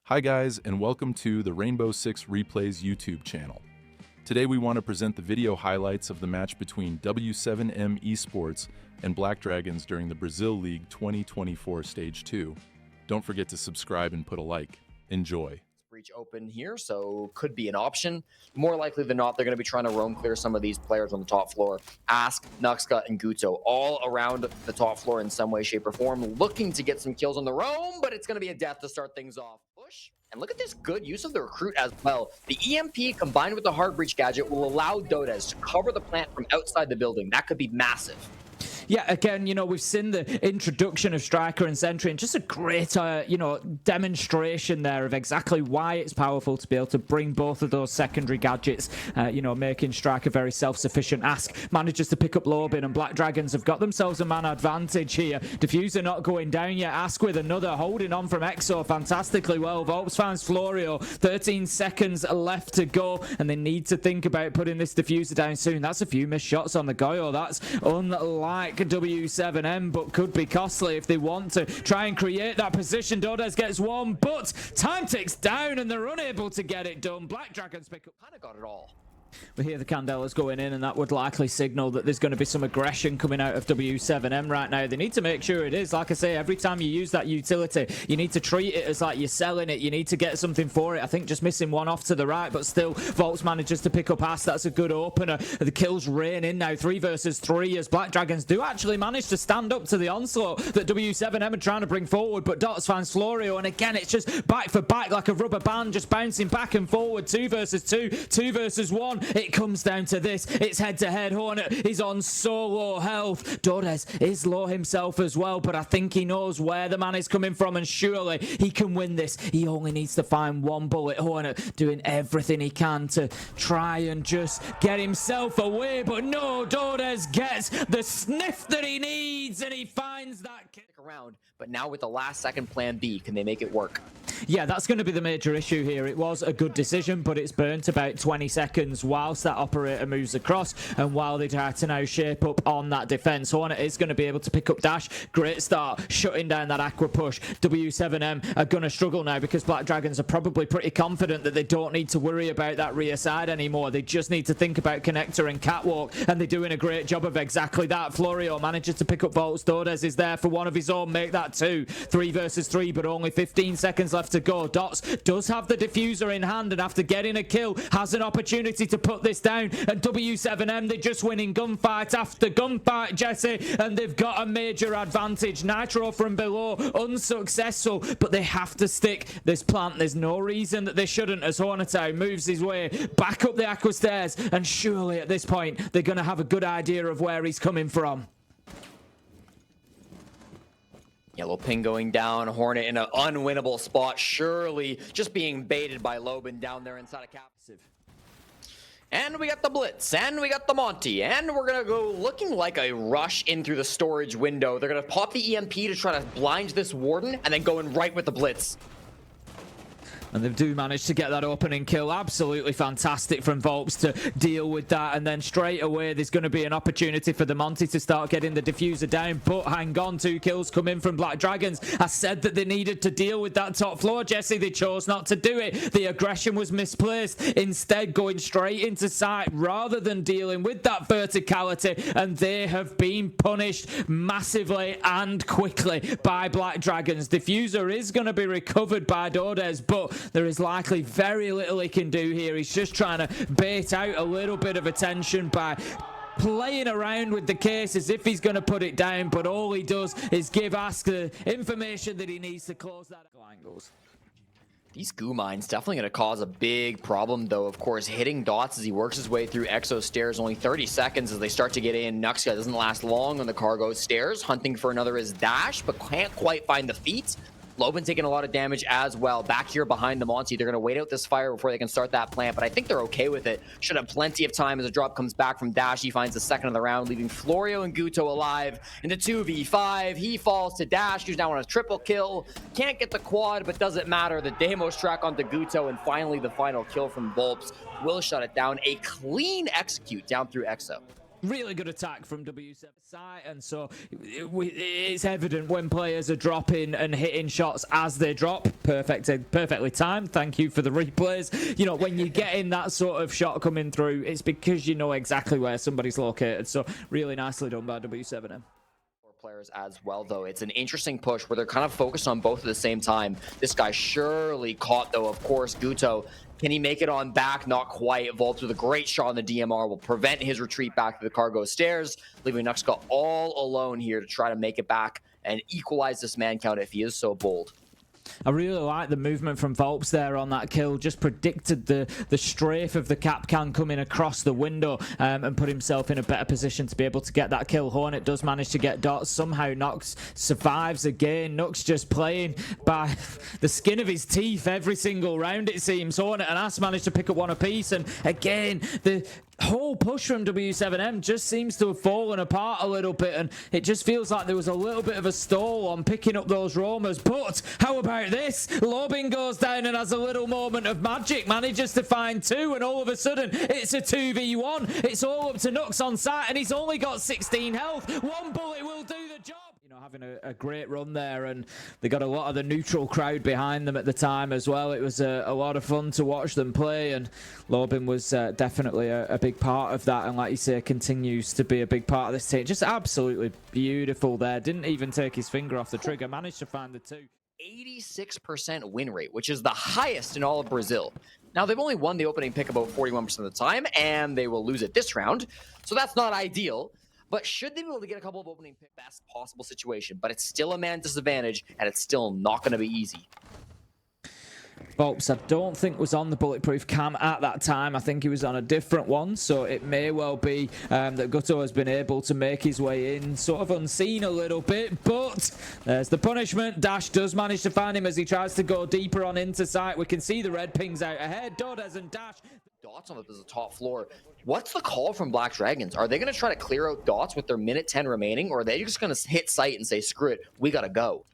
Hi guys, and welcome to the Rainbow Six Replays YouTube channel. Today we want to present the video highlights of the match between W7M Esports and Black Dragons during the Brazil League 2024 Stage 2. Don't forget to subscribe and put a like. Enjoy. Breach open here, so could be an option. More likely than not, they're going to be trying to roam clear some of these players on the top floor. Ask, Nuxka, and Guto all around the top floor in some way, shape, or form, looking to get some kills on the roam, but it's going to be a death to start things off. Push. And look at this good use of the recruit as well. The EMP combined with the hard breach gadget will allow Dodes to cover the plant from outside the building. That could be massive. Yeah, again, we've seen the introduction of Striker and Sentry and just a great, demonstration there of exactly why it's powerful to be able to bring both of those secondary gadgets, making Striker very self-sufficient. Ask manages to pick up Lobin, and Black Dragons have got themselves a man advantage here. Diffuser not going down yet. Ask with another, holding on from Exo fantastically well. Volps finds Florio, 13 seconds left to go, and they need to think about putting this Diffuser down soon. That's a few missed shots on the Goyo. That's unlike W7M, but could be costly if they want to try and create that position. Dodes gets one, but time ticks down and they're unable to get it done. Black Dragons pick up. Kind of got it all. We hear the Candelas going in, and that would likely signal that there's going to be some aggression coming out of W7M right now. They need to make sure it is. Like I say, every time you use that utility, you need to treat it as like you're selling it. You need to get something for it. I think just missing one off to the right, but still, Volts manages to pick up Ass. That's a good opener. The kills rain in now, 3 versus 3, as Black Dragons do actually manage to stand up to the onslaught that W7M are trying to bring forward, but Dots finds Florio, and again, it's just back for back like a rubber band, just bouncing back and forward. 2 versus 2, 2 versus 1. It comes down to this. It's head-to-head. Hornet is on so low health. Dodes is low himself as well, but I think he knows where the man is coming from, and surely he can win this. He only needs to find one bullet. Hornet doing everything he can to try and just get himself away, but no, Dodes gets the sniff that he needs, and he finds that kick around. But now with the last second plan B, can they make it work? Yeah, that's going to be the major issue here. It was a good decision, but it's burnt about 20 seconds whilst that operator moves across, and while they try to now shape up on that defense. Hornet is going to be able to pick up Dash. Great start, shutting down that Aqua push. W7M are going to struggle now because Black Dragons are probably pretty confident that they don't need to worry about that rear side anymore. They just need to think about Connector and Catwalk, and they're doing a great job of exactly that. Florio manages to pick up Volts. Dodes is there for one of his own, make that 2. 3 versus 3, but only 15 seconds left to go. Dots does have the diffuser in hand, and after getting a kill, has an opportunity to put this down. And W7M, they're just winning gunfight after gunfight, Jesse, and they've got a major advantage. Nitro from below, unsuccessful, but they have to stick this plant. There's no reason that they shouldn't, as Hornetow moves his way back up the Aqua stairs, and surely at this point, they're going to have a good idea of where he's coming from. Yellow ping going down. Hornet in an unwinnable spot. Surely just being baited by Lobin down there inside a captive. And we got the Blitz, and we got the Monty, and we're going to go looking like a rush in through the storage window. They're going to pop the EMP to try to blind this Warden, and then go in right with the Blitz. And they do manage to get that opening kill. Absolutely fantastic from Volps to deal with that. And then straight away, there's going to be an opportunity for the Monty to start getting the diffuser down. But hang on, 2 kills come in from Black Dragons. I said that they needed to deal with that top floor, Jesse. They chose not to do it. The aggression was misplaced. Instead, going straight into sight rather than dealing with that verticality. And they have been punished massively and quickly by Black Dragons. Diffuser is going to be recovered by Dodes, but there is likely very little he can do here. He's just trying to bait out a little bit of attention by playing around with the case as if he's going to put it down, but all he does is give Ask the information that he needs to close that angles. These goo mines definitely going to cause a big problem, though. Of course, hitting Dots as he works his way through Exo stairs. Only 30 seconds as they start to get in. Nuxka doesn't last long on the cargo stairs. Hunting for another is Dash, but can't quite find the feet. Lobin taking a lot of damage as well. Back here behind the Monty, they're going to wait out this fire before they can start that plant, but I think they're okay with it. Should have plenty of time as a drop comes back from Dash. He finds the second of the round, leaving Florio and Guto alive in the 2v5. He falls to Dash, who's now on a triple kill. Can't get the quad, but doesn't matter. The Deimos track onto Guto, and finally the final kill from Volps will shut it down. A clean execute down through Exo. really good attack from W7 side, and so it's evident when players are dropping and hitting shots as they drop. Perfectly timed. Thank you for the replays. You know, when you're getting that sort of shot coming through, it's because you know exactly where somebody's located. So really nicely done by W7M. Players as well, though. It's an interesting push where they're kind of focused on both at the same time. This guy surely caught, though, of course, Guto. Can he make it on back? Not quite. Volt with a great shot on the DMR will prevent his retreat back to the cargo stairs, leaving Nuxka all alone here to try to make it back and equalize this man count if he is so bold. I really like the movement from Volps there on that kill. Just predicted the strafe of the Capcan coming across the window and put himself in a better position to be able to get that kill. Hornet does manage to get dots. Somehow Nox survives again. Nux just playing by the skin of his teeth every single round, it seems. Hornet and Ass managed to pick up one apiece, and again, the whole push from W7M just seems to have fallen apart a little bit, and it just feels like there was a little bit of a stall on picking up those roamers. But how about this? Lobin goes down and has a little moment of magic, manages to find two, and all of a sudden it's a 2v1. It's all up to Nux on site, and he's only got 16 health. One bullet will do the job. You know, having a great run there, and they got a lot of the neutral crowd behind them at the time as well. It was a lot of fun to watch them play, and Lobin was definitely a big part of that, and like you say, continues to be a big part of this team. Just absolutely beautiful there. Didn't even take his finger off the trigger. Managed to find the two. 86% win rate, which is the highest in all of Brazil. Now, they've only won the opening pick about 41% of the time, and they will lose it this round, so that's not ideal. But should they be able to get a couple of opening pick, best possible situation, but it's still a man disadvantage, and it's still not going to be easy. Volps, I don't think was on the bulletproof cam at that time. I think he was on a different one, so it may well be that Guto has been able to make his way in, sort of unseen a little bit, but there's the punishment. Dash does manage to find him as he tries to go deeper on into sight. We can see the red pings out ahead. Dodes and Dash. Dots on the top floor. What's the call from Black Dragons? Are they going to try to clear out Dots with their minute 10 remaining, or are they just going to hit site and say, screw it, we got to go?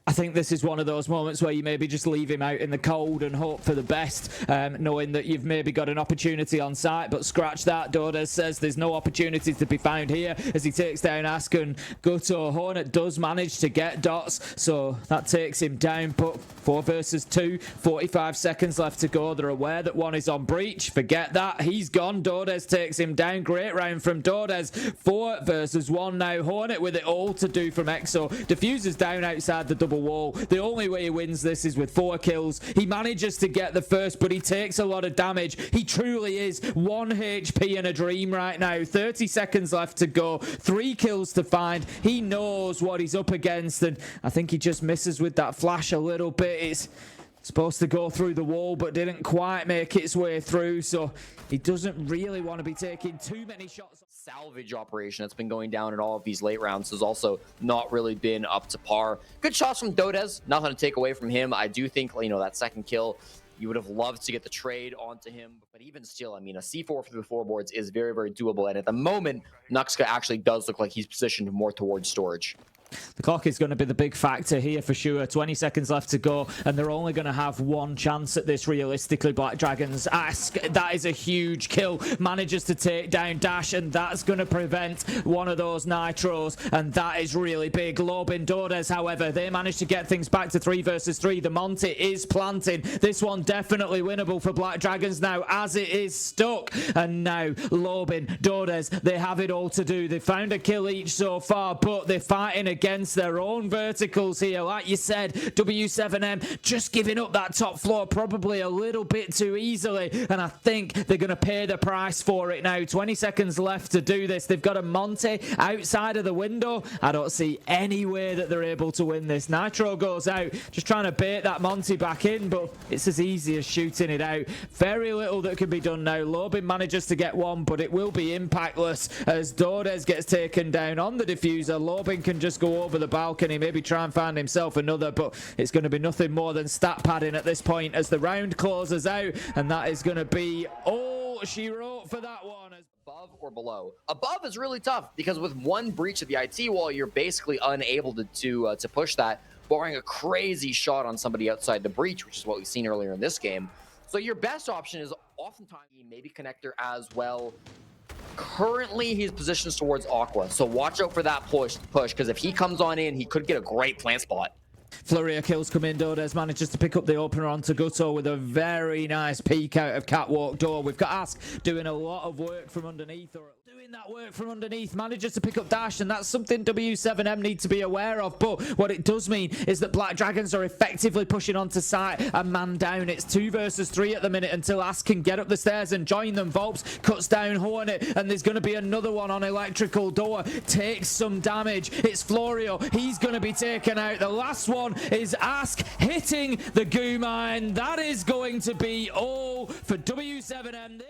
I think this is one of those moments where you maybe just leave him out in the cold and hope for the best, knowing that you've maybe got an opportunity on site, but scratch that. Dodes says there's no opportunities to be found here as he takes down Ask and Guto. Hornet does manage to get Dots, so that takes him down, but 4 versus 2, 45 seconds left to go. They're aware that one is on breach. Forget that, he's gone. Dodes takes him down. Great round from Dodes. 4 versus 1 now. Hornet with it all to do from Exo. Diffuser's down outside the double wall. The only way he wins this is with 4 kills. He manages to get the first, but he takes a lot of damage. He truly is 1 HP in a dream right now. 30 seconds left to go. 3 kills to find. He knows what he's up against, and I think he just misses with that flash a little bit. It's supposed to go through the wall, but didn't quite make its way through, so he doesn't really want to be taking too many shots. Salvage operation that's been going down in all of these late rounds has also not really been up to par. Good shots from Dodes, nothing to take away from him. I do think, you know, that second kill, you would have loved to get the trade onto him, but even still, I mean, a C4 through the floorboards is very, very doable, and at the moment, Nuxka actually does look like he's positioned more towards storage. The clock is going to be the big factor here for sure. 20 seconds left to go, and they're only going to have one chance at this realistically. Black Dragons Ask, that is a huge kill. Manages to take down Dash, and that's going to prevent one of those nitros, and that is really big. Lobin Dodes, however, they managed to get things back to 3 versus 3. The Monty is planting. This one definitely winnable for Black Dragons now, as it is stuck. And now Lobin, Dodes, they have it all to do. They found a kill each so far, but they're fighting against their own verticals here. Like you said, W7M just giving up that top floor probably a little bit too easily, and I think they're going to pay the price for it now. 20 seconds left to do this. They've got a Monty outside of the window. I don't see any way that they're able to win this. Nitro goes out, just trying to bait that Monty back in, but it's as easy as shooting it out. Very little that can be done now. Lobin manages to get one, but it will be impactless as Dodes gets taken down on the diffuser. Lobin can just go over the balcony, maybe try and find himself another, but it's going to be nothing more than stat padding at this point as the round closes out, and that is going to be all she wrote for that one. Above or below? Above is really tough because with one breach of the IT wall, you're basically unable to push that, barring a crazy shot on somebody outside the breach, which is what we've seen earlier in this game. So your best option is oftentimes maybe connector as well. Currently, he's positioned towards Aqua, so watch out for that push, because if he comes on in, he could get a great plant spot. FURIA kills come in. Dodes manages to pick up the opener onto Gutto with a very nice peek out of Catwalk Door. We've got Ask doing a lot of work from underneath, or doing that work from underneath, manages to pick up Dash, and that's something W7M need to be aware of. But what it does mean is that Black Dragons are effectively pushing onto site and man down. It's 2 versus 3 at the minute until Ask can get up the stairs and join them. Volps cuts down Hornet, and there's going to be another one on Electrical Door. Takes some damage. It's Florio. He's going to be taken out. The last one is Ask hitting the goo mine. That is going to be all for W7M.